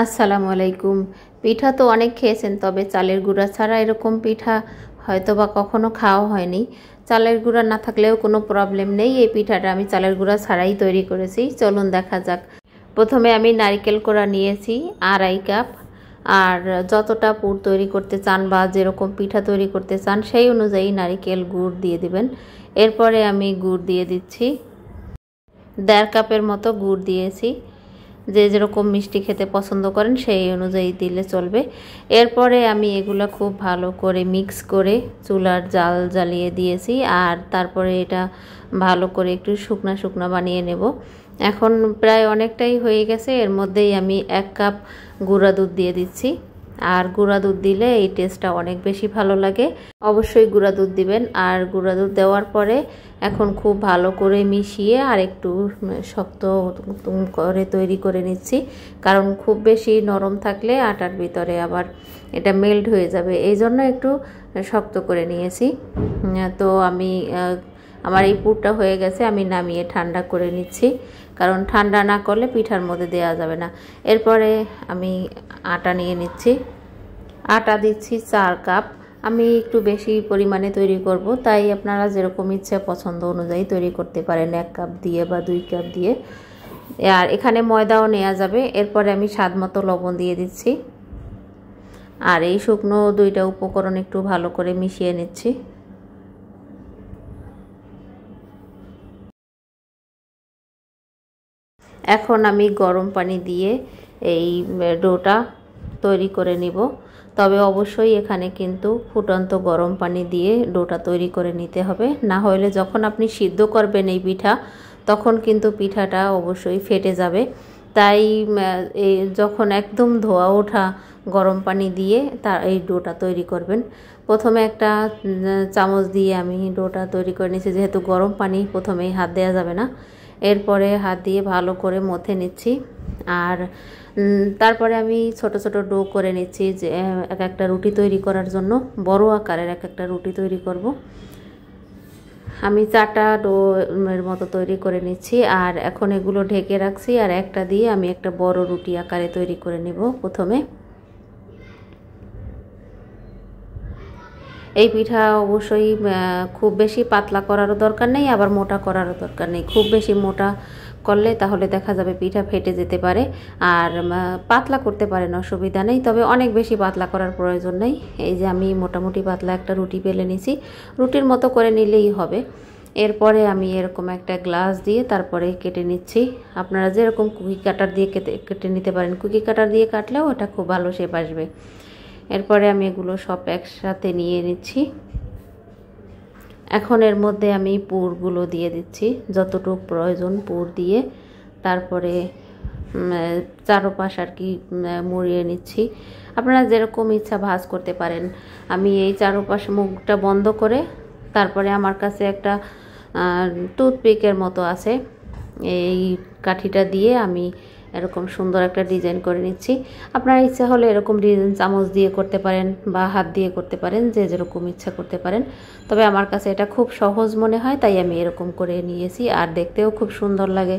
আসসালামু আলাইকুম। পিঠা তো অনেক খেয়েছেন, তবে চালের গুঁড়া ছাড়া এরকম পিঠা হয়তো বা কখনো খাওয়া হয়নি। চালের গুঁড়া না থাকলেও কোনো প্রবলেম নেই, এই পিঠাটা আমি চালের গুঁড়া ছাড়াই তৈরি করেছি। চলুন দেখা যাক। প্রথমে আমি নারকেল কোড়া নিয়েছি 2.5 কাপ। আর যতটা পুর তৈরি করতে চান বা যেরকম পিঠা তৈরি করতে চান সেই অনুযায়ী নারকেল গুড় দিয়ে দিবেন। এরপরে আমি গুড় দিয়ে দিচ্ছি, 1.5 কাপের মতো গুড় দিয়েছি। যে যেরকম মিষ্টি খেতে পছন্দ করেন সেই অনুযায়ী দিলে চলবে। এরপরে আমি এগুলো খুব ভালো করে মিক্স করে চুলার জাল জ্বালিয়ে দিয়েছি, আর তারপরে এটা ভালো করে একটু শুকনা শুকনা বানিয়ে নেব। এখন প্রায় অনেকটাই হয়ে গেছে। এর মধ্যেই আমি 1 কাপ গুঁড়া দুধ দিয়ে দিচ্ছি। আর গুঁড়া দুধ দিলে এই টেস্টটা অনেক বেশি ভালো লাগে। অবশ্যই গুঁড়া দুধ দিবেন। আর গুঁড়া দুধ দেওয়ার পরে এখন খুব ভালো করে মিশিয়ে আর একটু শক্ত করে তৈরি করে নিচ্ছি, কারণ খুব বেশি নরম থাকলে আটার ভিতরে আবার এটা মেল্ট হয়ে যাবে, এই জন্য একটু শক্ত করে নিয়েছি। তো আমার এই পুরটা হয়ে গেছে, আমি নামিয়ে ঠান্ডা করে নিচ্ছি, কারণ ঠান্ডা না করলে পিঠার মধ্যে দেওয়া যাবে না। এরপরে আমি আটা নিয়ে নিচ্ছি। আটা দিচ্ছি 4 কাপ। আমি একটু বেশি পরিমাণে তৈরি করব, তাই আপনারা যেরকম ইচ্ছে পছন্দ অনুযায়ী তৈরি করতে পারেন, 1 কাপ দিয়ে বা 2 কাপ দিয়ে। আর এখানে ময়দাও নেওয়া যাবে। এরপরে আমি স্বাদ মতো লবণ দিয়ে দিচ্ছি। আর এই শুকনো 2টা উপকরণ একটু ভালো করে মিশিয়ে নিচ্ছি। এখন আমি গরম পানি দিয়ে এই ডোটা তৈরি করে নিব। তবে অবশ্যই এখানে কিন্তু ফুটন্ত গরম পানি দিয়ে ডোটা তৈরি করে নিতে হবে, না হলে যখন আপনি সিদ্ধ করবেন এই পিঠা তখন কিন্তু পিঠাটা অবশ্যই ফেটে যাবে। তাই যখন একদম ধোয়া ওঠা গরম পানি দিয়ে এই ডোটা তৈরি করবেন। প্রথমে একটা চামচ দিয়ে আমি ডোটা তৈরি করে নিচ্ছি, যেহেতু গরম পানি প্রথমেই হাত দেওয়া যাবে না। এরপরে হাত দিয়ে ভালো করে মথে নিচ্ছি। আর তারপরে আমি ছোট ছোট ডো করে নিচ্ছি, যে এক একটা রুটি তৈরি করার জন্য বড় আকারের এক একটা রুটি তৈরি করব। আমি 4টা ডো এর মতো তৈরি করে নিচ্ছি। আর এখন এগুলো ঢেকে রাখছি, আর একটা দিয়ে আমি একটা বড় রুটি আকারে তৈরি করে নেব। প্রথমে এই পিঠা অবশ্যই খুব বেশি পাতলা করারও দরকার নেই, আবার মোটা করারও দরকার নেই। খুব বেশি মোটা করলে তাহলে দেখা যাবে পিঠা ফেটে যেতে পারে। আর পাতলা করতে পারেন, অসুবিধা নেই, তবে অনেক বেশি পাতলা করার প্রয়োজন নেই। এই যে আমি মোটামুটি পাতলা একটা রুটি বেলে নিছি, রুটির মতো করে নিলেই হবে। এরপরে আমি এরকম একটা গ্লাস দিয়ে তারপরে কেটে নিচ্ছি। আপনারা যেরকম কুকি কাটার দিয়ে কেটে নিতে পারেন, কুকি কাটার দিয়ে কাটলেও এটা খুব ভালো শেপ আসবে। এরপরে আমি এগুলো সব একসাথে নিয়ে নিচ্ছি। এখন এর মধ্যে আমি পুরগুলো দিয়ে দিচ্ছি, যতটুকু প্রয়োজন পুর দিয়ে তারপরে চারপাশ আর কি মুড়িয়ে নিচ্ছি। আপনারা যেরকম ইচ্ছা ভাঁজ করতে পারেন। আমি এই চারপাশ মুখটা বন্ধ করে তারপরে আমার কাছে একটা টুথপিকের মতো আছে, এই কাঠিটা দিয়ে আমি এরকম সুন্দর একটা ডিজাইন করে নিচ্ছি। আপনার ইচ্ছা হলে এরকম ডিজাইন চামচ দিয়ে করতে পারেন বা হাত দিয়ে করতে পারেন, যে যেরকম ইচ্ছা করতে পারেন। তবে আমার কাছে এটা খুব সহজ মনে হয়, তাই আমি এরকম করে নিয়েছি, আর দেখতেও খুব সুন্দর লাগে।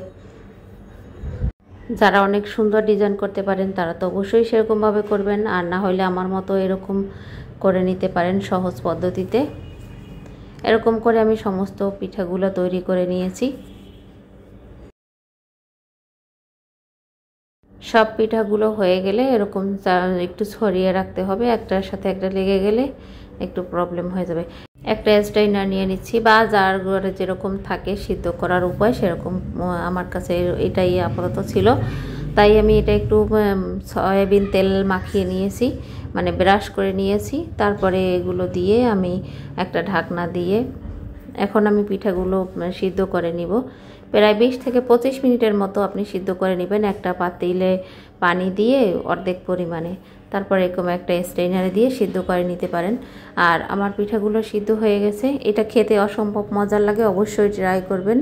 যারা অনেক সুন্দর ডিজাইন করতে পারেন তারা তো অবশ্যই সেরকমভাবে করবেন, আর না হলে আমার মতো এরকম করে নিতে পারেন সহজ পদ্ধতিতে। এরকম করে আমি সমস্ত পিঠাগুলো তৈরি করে নিয়েছি। সব পিঠাগুলো হয়ে গেলে এরকম একটু ছড়িয়ে রাখতে হবে, একটার সাথে একটা লেগে গেলে একটু প্রবলেম হয়ে যাবে। একটা স্ট্রেইনার নিয়ে নিচ্ছি, বা যার ঘরে যেরকম থাকে সিদ্ধ করার উপায় সেরকম। আমার কাছে এটাই আপাতত ছিল, তাই আমি এটা একটু সয়াবিন তেল মাখিয়ে নিয়েছি, মানে ব্রাশ করে নিয়েছি। তারপরে এগুলো দিয়ে আমি একটা ঢাকনা দিয়ে এখন আমি পিঠাগুলো সিদ্ধ করে নিব। প্রায় 20 থেকে 25 মিনিটের মতো আপনি সিদ্ধ করে নেবেন, একটা পাতিলে পানি দিয়ে অর্ধেক পরিমাণে। তারপর এরকম একটা স্ট্রেইনারে দিয়ে সিদ্ধ করে নিতে পারেন। আর আমার পিঠাগুলো সিদ্ধ হয়ে গেছে। এটা খেতে অসম্ভব মজার লাগে, অবশ্যই ট্রাই করবেন।